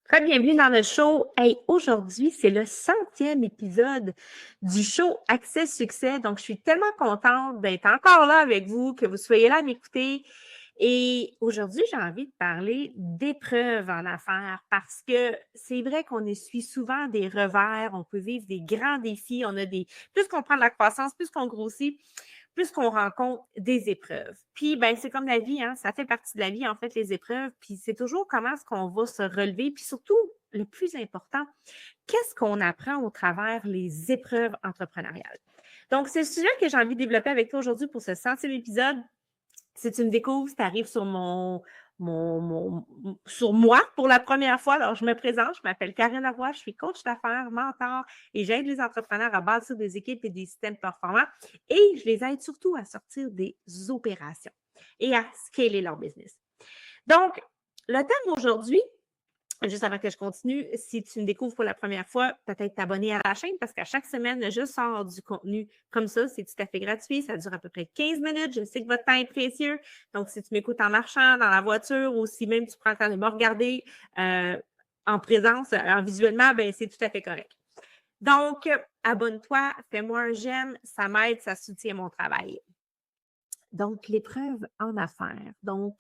Très bienvenue dans le show. Hey, aujourd'hui, c'est le 100e épisode du show Accès Succès. Donc, je suis tellement contente d'être encore là avec vous, que vous soyez là à m'écouter. Et aujourd'hui, j'ai envie de parler d'épreuves en affaires parce que c'est vrai qu'on essuie souvent des revers, on peut vivre des grands défis, plus qu'on prend de la croissance, plus qu'on grossit, plus qu'on rencontre des épreuves. Puis, ben, c'est comme la vie, hein, ça fait partie de la vie, en fait, les épreuves. Puis, c'est toujours comment est-ce qu'on va se relever. Puis surtout, le plus important, qu'est-ce qu'on apprend au travers les épreuves entrepreneuriales? Donc, c'est le sujet que j'ai envie de développer avec toi aujourd'hui pour ce 100e épisode. Si tu me découvres, si tu arrives sur sur moi pour la première fois, alors je me présente, je m'appelle Karine Lavoie, je suis coach d'affaires, mentor et j'aide les entrepreneurs à bâtir des équipes et des systèmes performants et je les aide surtout à sortir des opérations et à scaler leur business. Donc, le thème aujourd'hui, juste avant que je continue, si tu me découvres pour la première fois, peut-être t'abonner à la chaîne parce qu'à chaque semaine, je sors du contenu comme ça. C'est tout à fait gratuit. Ça dure à peu près 15 minutes. Je sais que votre temps est précieux. Donc, si tu m'écoutes en marchant, dans la voiture ou si même tu prends le temps de me regarder en présence, en visuellement, ben c'est tout à fait correct. Donc, abonne-toi, fais-moi un j'aime. Ça m'aide, ça soutient mon travail. Donc, l'épreuve en affaires. Donc,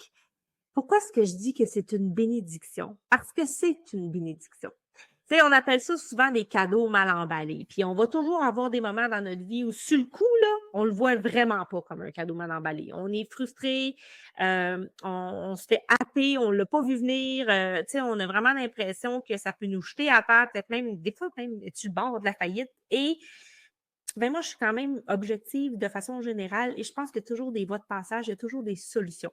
pourquoi est-ce que je dis que c'est une bénédiction? Parce que c'est une bénédiction. Tu sais, on appelle ça souvent des cadeaux mal emballés. Puis on va toujours avoir des moments dans notre vie où, sur le coup, là, on le voit vraiment pas comme un cadeau mal emballé. On est frustré, on se fait happer, on l'a pas vu venir. Tu sais, on a vraiment l'impression que ça peut nous jeter à terre, peut-être même, des fois, même, tu le bord de la faillite. Et ben moi, je suis quand même objective de façon générale et je pense qu'il y a toujours des voies de passage, il y a toujours des solutions.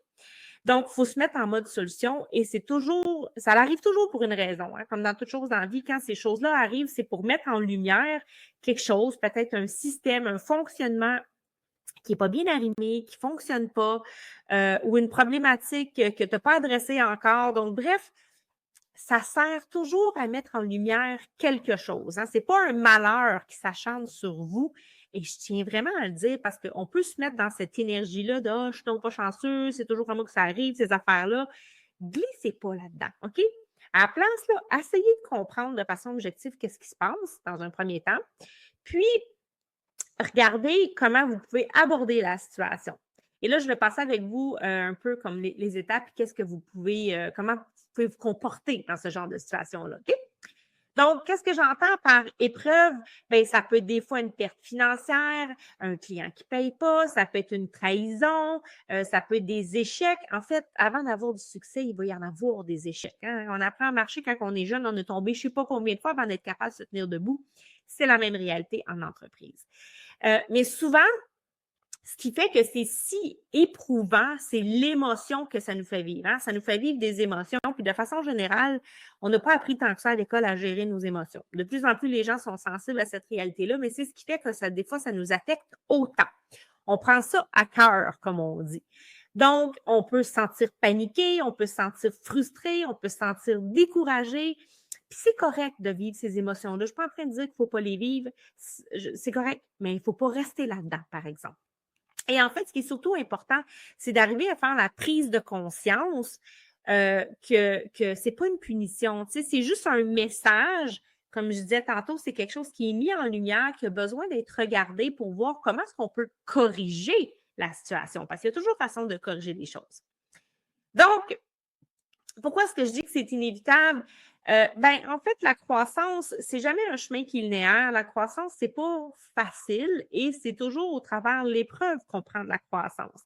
Donc, il faut se mettre en mode solution et ça arrive toujours pour une raison. Hein. Comme dans toute chose dans la vie, quand ces choses-là arrivent, c'est pour mettre en lumière quelque chose, peut-être un système, un fonctionnement qui n'est pas bien arrimé, qui ne fonctionne pas, ou une problématique que tu n'as pas adressée encore. Donc, bref, ça sert toujours à mettre en lumière quelque chose. Hein. Ce n'est pas un malheur qui s'acharne sur vous. Et je tiens vraiment à le dire parce qu'on peut se mettre dans cette énergie-là de je suis donc pas chanceux, c'est toujours comme moi que ça arrive, ces affaires-là. Glissez pas là-dedans, OK? À la place, là, essayez de comprendre de façon objective qu'est-ce qui se passe dans un premier temps. Puis, regardez comment vous pouvez aborder la situation. Et là, je vais passer avec vous un peu comme les étapes, qu'est-ce que vous pouvez, comment vous pouvez vous comporter dans ce genre de situation-là. OK? Donc, qu'est-ce que j'entends par épreuve? Bien, ça peut être des fois une perte financière, un client qui ne paye pas, ça peut être une trahison, ça peut être des échecs. En fait, avant d'avoir du succès, il va y en avoir des échecs. Hein? On apprend à marcher quand on est jeune, on est tombé je ne sais pas combien de fois avant d'être capable de se tenir debout. C'est la même réalité en entreprise. Mais souvent, ce qui fait que c'est si éprouvant, c'est l'émotion que ça nous fait vivre. Hein? Ça nous fait vivre des émotions. Puis de façon générale, on n'a pas appris tant que ça à l'école à gérer nos émotions. De plus en plus, les gens sont sensibles à cette réalité-là, mais c'est ce qui fait que ça, des fois, ça nous affecte autant. On prend ça à cœur, comme on dit. Donc, on peut se sentir paniqué, on peut se sentir frustré, on peut se sentir découragé. Puis c'est correct de vivre ces émotions-là. Je ne suis pas en train de dire qu'il ne faut pas les vivre. C'est correct, mais il ne faut pas rester là-dedans, par exemple. Et en fait, ce qui est surtout important, c'est d'arriver à faire la prise de conscience que c'est pas une punition. Tu sais, c'est juste un message. Comme je disais tantôt, c'est quelque chose qui est mis en lumière, qui a besoin d'être regardé pour voir comment est-ce qu'on peut corriger la situation. Parce qu'il y a toujours façon de corriger les choses. Donc, pourquoi est-ce que je dis que c'est inévitable? En fait, la croissance, c'est jamais un chemin qui est linéaire. La croissance, c'est pas facile et c'est toujours au travers de l'épreuve qu'on prend de la croissance.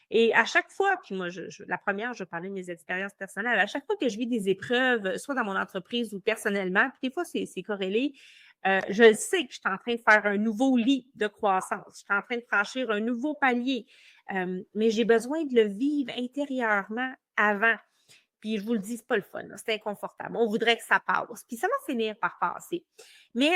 Et à chaque fois, puis moi, la première, je parlais de mes expériences personnelles, à chaque fois que je vis des épreuves, soit dans mon entreprise ou personnellement, puis des fois, c'est corrélé, je sais que je suis en train de faire un nouveau lit de croissance. Je suis en train de franchir un nouveau palier. Mais j'ai besoin de le vivre intérieurement avant. Puis je vous le dis, c'est pas le fun, c'est inconfortable. On voudrait que ça passe. Puis ça va finir par passer. Mais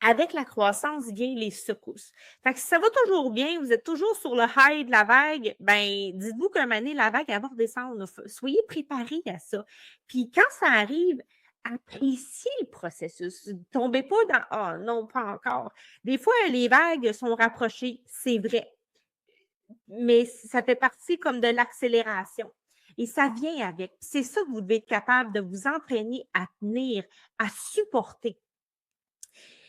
avec la croissance viennent les secousses. Fait que si ça va toujours bien, vous êtes toujours sur le high de la vague, ben dites-vous qu'un moment donné, la vague, elle va redescendre. Soyez préparés à ça. Puis quand ça arrive, appréciez le processus. Ne tombez pas dans « Ah non, pas encore ». Des fois, les vagues sont rapprochées, c'est vrai. Mais ça fait partie comme de l'accélération. Et ça vient avec. C'est ça que vous devez être capable de vous entraîner à tenir, à supporter.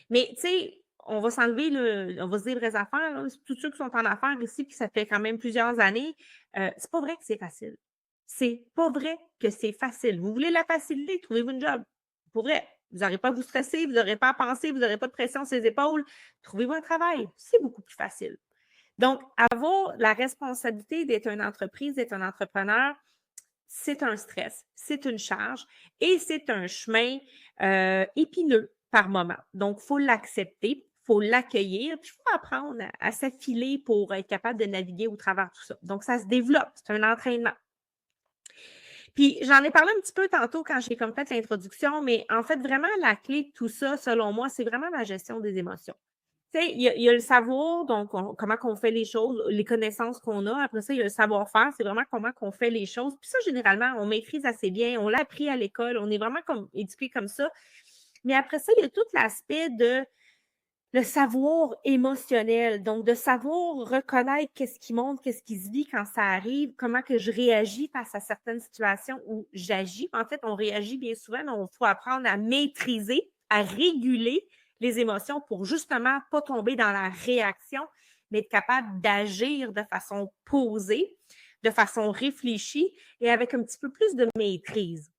Mais tu sais, on va s'enlever on va se dire vraies affaires, là. Tous ceux qui sont en affaires ici, puis ça fait quand même plusieurs années, c'est pas vrai que c'est facile. C'est pas vrai que c'est facile. Vous voulez la facilité, trouvez-vous une job. Pour vrai, vous n'aurez pas à vous stresser, vous n'aurez pas à penser, vous n'aurez pas de pression sur les épaules. Trouvez-vous un travail, c'est beaucoup plus facile. Donc, avoir la responsabilité d'être une entreprise, d'être un entrepreneur, c'est un stress, c'est une charge et c'est un chemin épineux par moment. Donc, il faut l'accepter, il faut l'accueillir, puis il faut apprendre à s'affiler pour être capable de naviguer au travers de tout ça. Donc, ça se développe, c'est un entraînement. Puis, j'en ai parlé un petit peu tantôt quand j'ai comme fait l'introduction, mais en fait, vraiment, la clé de tout ça, selon moi, c'est vraiment la gestion des émotions. Tu sais, il y a le savoir, donc comment qu'on fait les choses, les connaissances qu'on a. Après ça, il y a le savoir-faire, c'est vraiment comment qu'on fait les choses. Puis ça, généralement, on maîtrise assez bien. On l'a appris à l'école. On est vraiment comme éduqué comme ça. Mais après ça, il y a tout l'aspect de le savoir émotionnel. Donc, de savoir reconnaître qu'est-ce qui monte, qu'est-ce qui se vit quand ça arrive, comment que je réagis face à certaines situations où j'agis. En fait, on réagit bien souvent, mais il faut apprendre à maîtriser, à réguler les émotions pour justement pas tomber dans la réaction, mais être capable d'agir de façon posée, de façon réfléchie et avec un petit peu plus de maîtrise.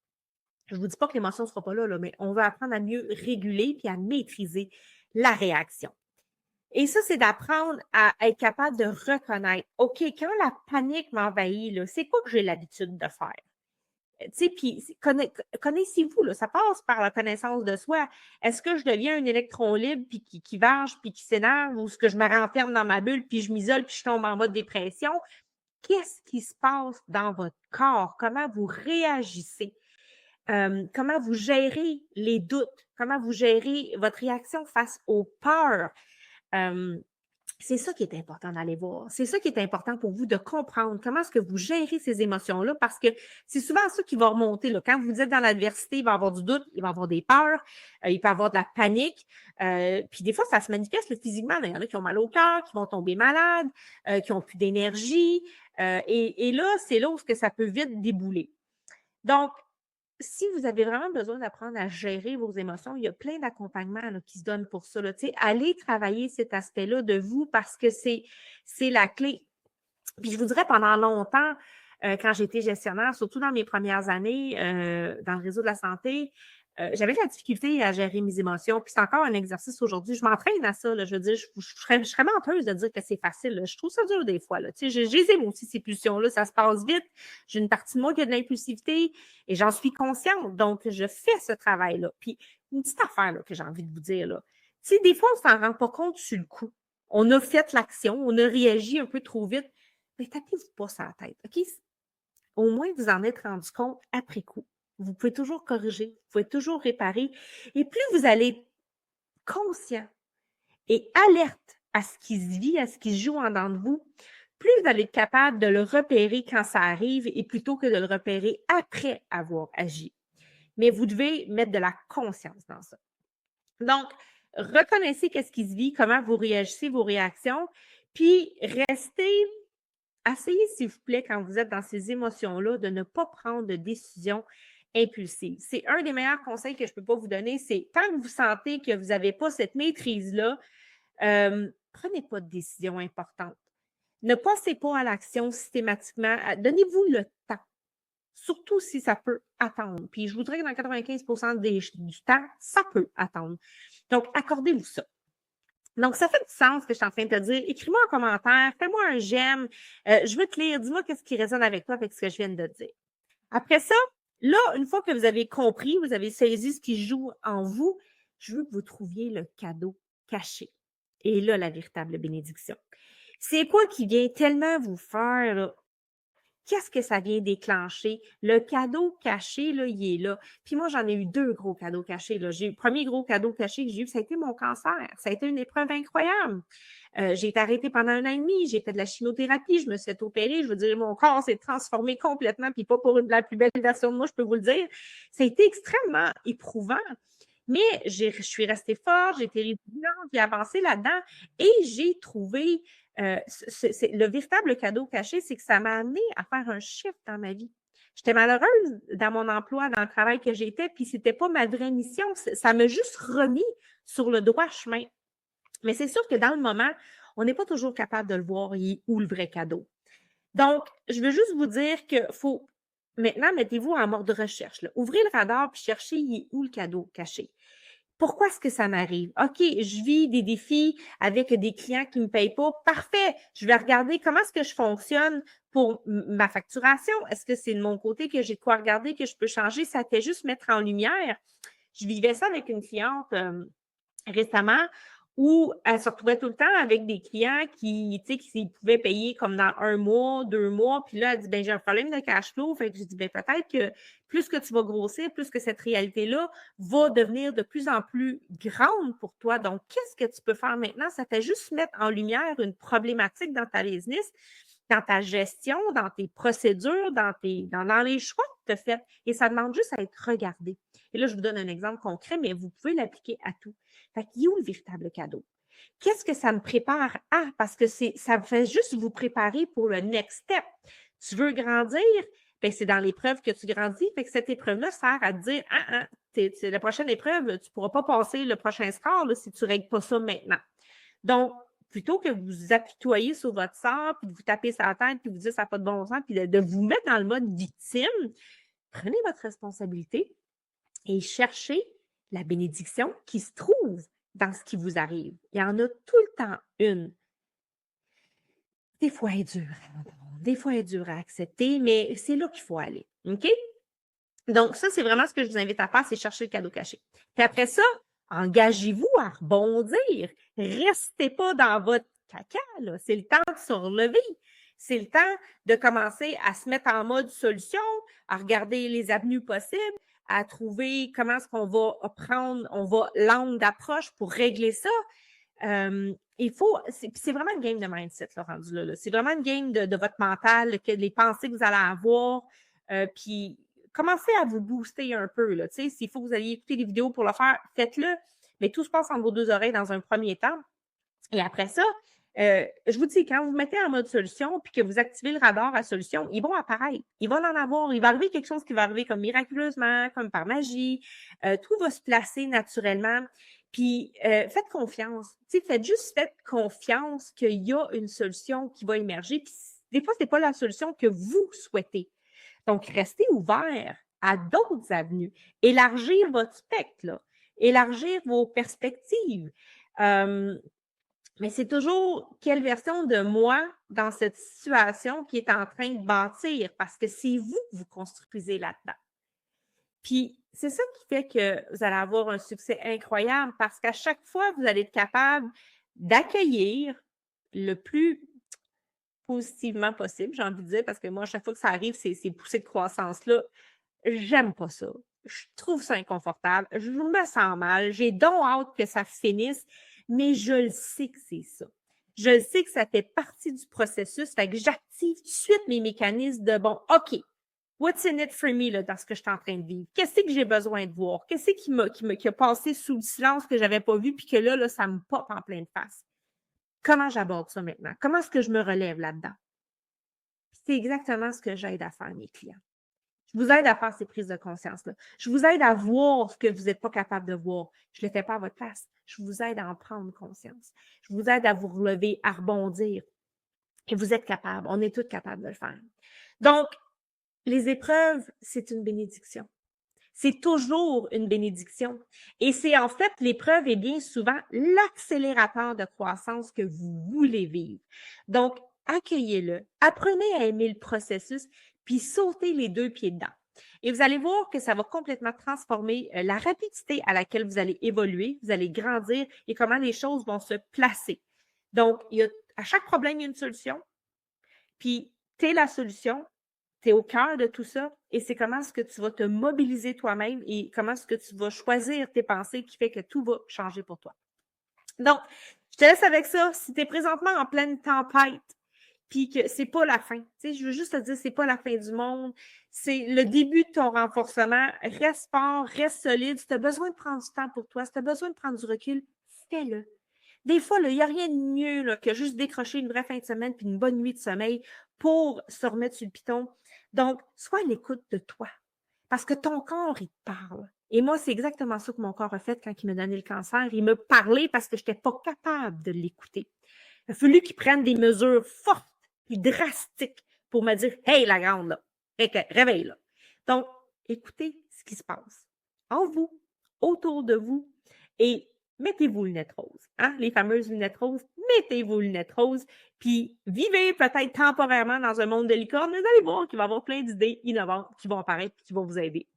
Je ne vous dis pas que l'émotion ne sera pas là, mais on va apprendre à mieux réguler puis à maîtriser la réaction. Et ça, c'est d'apprendre à être capable de reconnaître, OK, quand la panique m'envahit, c'est quoi que j'ai l'habitude de faire? Tu sais, puis connaissez-vous, là, ça passe par la connaissance de soi. Est-ce que je deviens un électron libre puis qui varge puis qui s'énerve ou est-ce que je me renferme dans ma bulle puis je m'isole puis je tombe en mode dépression? Qu'est-ce qui se passe dans votre corps? Comment vous réagissez? Comment vous gérez les doutes? Comment vous gérez votre réaction face aux peurs? C'est ça qui est important d'aller voir. C'est ça qui est important pour vous de comprendre comment est-ce que vous gérez ces émotions-là parce que c'est souvent ça qui va remonter. Là. Quand vous êtes dans l'adversité, il va y avoir du doute, il va y avoir des peurs, il peut y avoir de la panique. Puis des fois, ça se manifeste physiquement. Il y en a qui ont mal au cœur, qui vont tomber malades, qui n'ont plus d'énergie. Et là, c'est là où ça peut vite débouler. Donc, si vous avez vraiment besoin d'apprendre à gérer vos émotions, il y a plein d'accompagnements qui se donnent pour ça. Là. Allez travailler cet aspect-là de vous parce que c'est la clé. Puis je vous dirais, pendant longtemps, quand j'étais gestionnaire, surtout dans mes premières années dans le réseau de la santé, j'avais de la difficulté à gérer mes émotions. Puis c'est encore un exercice aujourd'hui. Je m'entraîne à ça. Là. Je veux dire, je serais menteuse de dire que c'est facile. Là. Je trouve ça dur des fois. Là. Je les aime aussi, ces pulsions-là. Ça se passe vite. J'ai une partie de moi qui a de l'impulsivité et j'en suis consciente. Donc, je fais ce travail-là. Puis, une petite affaire là, que j'ai envie de vous dire. Là. Des fois, on ne s'en rend pas compte sur le coup. On a fait l'action, on a réagi un peu trop vite. Mais tapez-vous pas sur la tête. OK? Au moins, vous en êtes rendu compte après coup. Vous pouvez toujours corriger, vous pouvez toujours réparer. Et plus vous allez être conscient et alerte à ce qui se vit, à ce qui se joue en dedans de vous, plus vous allez être capable de le repérer quand ça arrive et plutôt que de le repérer après avoir agi. Mais vous devez mettre de la conscience dans ça. Donc, reconnaissez qu'est-ce qui se vit, comment vous réagissez, vos réactions, puis essayez, s'il vous plaît, quand vous êtes dans ces émotions-là, de ne pas prendre de décision impulsive. C'est un des meilleurs conseils que je ne peux pas vous donner, c'est quand vous sentez que vous n'avez pas cette maîtrise-là, prenez pas de décision importante. Ne passez pas à l'action systématiquement. Donnez-vous le temps, surtout si ça peut attendre. Puis je voudrais que dans 95% du temps, ça peut attendre. Donc, accordez-vous ça. Donc, ça fait du sens ce que je suis en train de te dire. Écris-moi un commentaire, fais-moi un j'aime. Je veux te lire. Dis-moi qu'est-ce qui résonne avec toi avec ce que je viens de te dire. Après ça, là, une fois que vous avez compris, vous avez saisi ce qui joue en vous, je veux que vous trouviez le cadeau caché. Et là, la véritable bénédiction. C'est quoi qui vient tellement vous faire là, qu'est-ce que ça vient déclencher? Le cadeau caché, là, il est là. Puis moi, j'en ai eu 2 gros cadeaux cachés. Là. Le premier gros cadeau caché que j'ai eu, ça a été mon cancer. Ça a été une épreuve incroyable. J'ai été arrêtée pendant 1 an et demi. J'ai fait de la chimiothérapie. Je me suis fait opérer. Je veux dire, mon corps s'est transformé complètement. Puis pas pour la plus belle version de moi, je peux vous le dire. Ça a été extrêmement éprouvant. Mais je suis restée forte, j'ai été résiliente, j'ai avancé là-dedans et j'ai trouvé le véritable cadeau caché, c'est que ça m'a amené à faire un shift dans ma vie. J'étais malheureuse dans mon emploi, dans le travail que j'étais, puis c'était pas ma vraie mission. Ça m'a juste remis sur le droit chemin. Mais c'est sûr que dans le moment, on n'est pas toujours capable de le voir, il est où le vrai cadeau. Donc, je veux juste vous dire que faut maintenant, mettez-vous en mode recherche, là. Ouvrez le radar puis cherchez il est où le cadeau caché. Pourquoi est-ce que ça m'arrive? OK, je vis des défis avec des clients qui ne me payent pas. Parfait. Je vais regarder comment est-ce que je fonctionne pour ma facturation. Est-ce que c'est de mon côté que j'ai de quoi regarder, que je peux changer? Ça fait juste mettre en lumière. Je vivais ça avec une cliente récemment où elle se retrouvait tout le temps avec des clients qui, tu sais, qui pouvaient payer comme dans 1 mois, 2 mois. Puis là, elle dit, ben j'ai un problème de cash flow. Fait que j'ai dit, ben peut-être que plus que tu vas grossir, plus que cette réalité-là va devenir de plus en plus grande pour toi. Donc, qu'est-ce que tu peux faire maintenant? Ça fait juste mettre en lumière une problématique dans ta business, dans ta gestion, dans tes procédures, dans les choix que tu as faits. Et ça demande juste à être regardé. Et là, je vous donne un exemple concret, mais vous pouvez l'appliquer à tout. Fait qu'il est où le véritable cadeau? Qu'est-ce que ça me prépare à? Parce que ça me fait juste vous préparer pour le next step. Tu veux grandir? Bien, c'est dans l'épreuve que tu grandis. Fait que cette épreuve-là sert à te dire, la prochaine épreuve, tu ne pourras pas passer le prochain score là, si tu ne règles pas ça maintenant. Donc, plutôt que vous apitoyer sur votre sort, puis de vous taper sur la tête, puis de vous dire ça n'a pas de bon sens, puis de vous mettre dans le mode victime, prenez votre responsabilité et cherchez la bénédiction qui se trouve dans ce qui vous arrive. Il y en a tout le temps une. Des fois, elle est dure à entendre, des fois, elle est dure à accepter, mais c'est là qu'il faut aller. OK? Donc, ça, c'est vraiment ce que je vous invite à faire, c'est chercher le cadeau caché. Puis après ça, engagez-vous à rebondir. Restez pas dans votre caca, là. C'est le temps de se relever. C'est le temps de commencer à se mettre en mode solution, à regarder les avenues possibles, à trouver comment est-ce qu'on va prendre, l'angle d'approche pour régler ça. C'est vraiment une game de mindset, là, rendu là. C'est vraiment une game de votre mental, les pensées que vous allez avoir, puis commencez à vous booster un peu, là, tu sais, s'il faut que vous alliez écouter des vidéos pour le faire, faites-le, mais tout se passe entre vos deux oreilles dans un premier temps. Et après ça, je vous dis, quand vous mettez en mode solution puis que vous activez le radar à solution, ils vont apparaître. Il va en avoir. Il va arriver quelque chose qui va arriver comme miraculeusement, comme par magie. Tout va se placer naturellement. Puis, faites confiance. Faites confiance qu'il y a une solution qui va émerger. Puis, des fois, ce n'est pas la solution que vous souhaitez. Donc, restez ouvert à d'autres avenues. Élargir votre spectre, là. Élargir vos perspectives. Mais c'est toujours quelle version de moi dans cette situation qui est en train de bâtir, parce que c'est vous que vous construisez là-dedans. Puis, c'est ça qui fait que vous allez avoir un succès incroyable, parce qu'à chaque fois, vous allez être capable d'accueillir le plus positivement possible, j'ai envie de dire, parce que moi, à chaque fois que ça arrive, ces poussées de croissance-là, j'aime pas ça. Je trouve ça inconfortable. Je me sens mal. J'ai donc hâte que ça finisse, mais je le sais que c'est ça. Je le sais que ça fait partie du processus. Fait que j'active tout de suite mes mécanismes de bon, OK, what's in it for me là, dans ce que je suis en train de vivre? Qu'est-ce que j'ai besoin de voir? Qu'est-ce qui a passé sous le silence que j'avais pas vu puis que là, ça me pop en pleine face? Comment j'aborde ça maintenant? Comment est-ce que je me relève là-dedans? C'est exactement ce que j'aide à faire mes clients. Je vous aide à faire ces prises de conscience-là. Je vous aide à voir ce que vous n'êtes pas capable de voir. Je ne le fais pas à votre place. Je vous aide à en prendre conscience. Je vous aide à vous relever, à rebondir. Et vous êtes capable. On est tous capables de le faire. Donc, les épreuves, c'est une bénédiction. C'est toujours une bénédiction. Et c'est en fait, l'épreuve est bien souvent l'accélérateur de croissance que vous voulez vivre. Donc, accueillez-le. Apprenez à aimer le processus, puis sautez les 2 pieds dedans. Et vous allez voir que ça va complètement transformer la rapidité à laquelle vous allez évoluer, vous allez grandir et comment les choses vont se placer. Donc, à chaque problème, il y a une solution. Puis, tu es la solution, tu es au cœur de tout ça et c'est comment est-ce que tu vas te mobiliser toi-même et comment est-ce que tu vas choisir tes pensées qui fait que tout va changer pour toi. Donc, je te laisse avec ça. Si tu es présentement en pleine tempête, puis que c'est pas la fin. Tu sais, je veux juste te dire, c'est pas la fin du monde. C'est le début de ton renforcement. Reste fort, reste solide. Si tu as besoin de prendre du temps pour toi, si tu as besoin de prendre du recul, fais-le. Des fois, il n'y a rien de mieux là, que juste décrocher une vraie fin de semaine puis une bonne nuit de sommeil pour se remettre sur le piton. Donc, sois à l'écoute de toi. Parce que ton corps, il te parle. Et moi, c'est exactement ça que mon corps a fait quand il m'a donné le cancer. Il me parlait parce que je n'étais pas capable de l'écouter. Il a fallu qu'il prenne des mesures fortes et drastiques pour me dire: Hey, la grande, là, réveille-la. Donc, écoutez ce qui se passe en vous, autour de vous, et mettez-vous lunettes roses. Hein? Les fameuses lunettes roses, mettez-vous lunettes roses, puis vivez peut-être temporairement dans un monde de licorne, mais vous allez voir qu'il va y avoir plein d'idées innovantes qui vont apparaître et qui vont vous aider.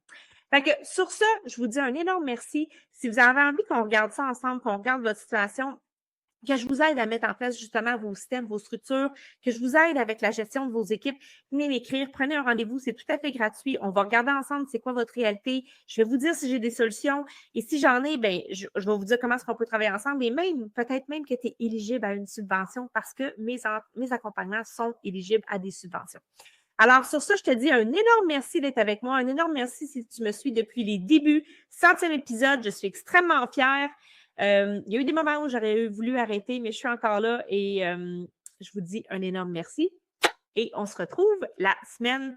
Fait que sur ce, je vous dis un énorme merci. Si vous avez envie qu'on regarde ça ensemble, qu'on regarde votre situation, que je vous aide à mettre en place justement vos systèmes, vos structures, que je vous aide avec la gestion de vos équipes, venez m'écrire, prenez un rendez-vous, c'est tout à fait gratuit. On va regarder ensemble c'est quoi votre réalité. Je vais vous dire si j'ai des solutions et si j'en ai, ben je vais vous dire comment est-ce qu'on peut travailler ensemble et même, peut-être même que tu es éligible à une subvention parce que mes accompagnements sont éligibles à des subventions. Alors, sur ça, je te dis un énorme merci d'être avec moi. Un énorme merci si tu me suis depuis les débuts. 100e épisode, je suis extrêmement fière. Il y a eu des moments où j'aurais voulu arrêter, mais je suis encore là et je vous dis un énorme merci. Et on se retrouve la semaine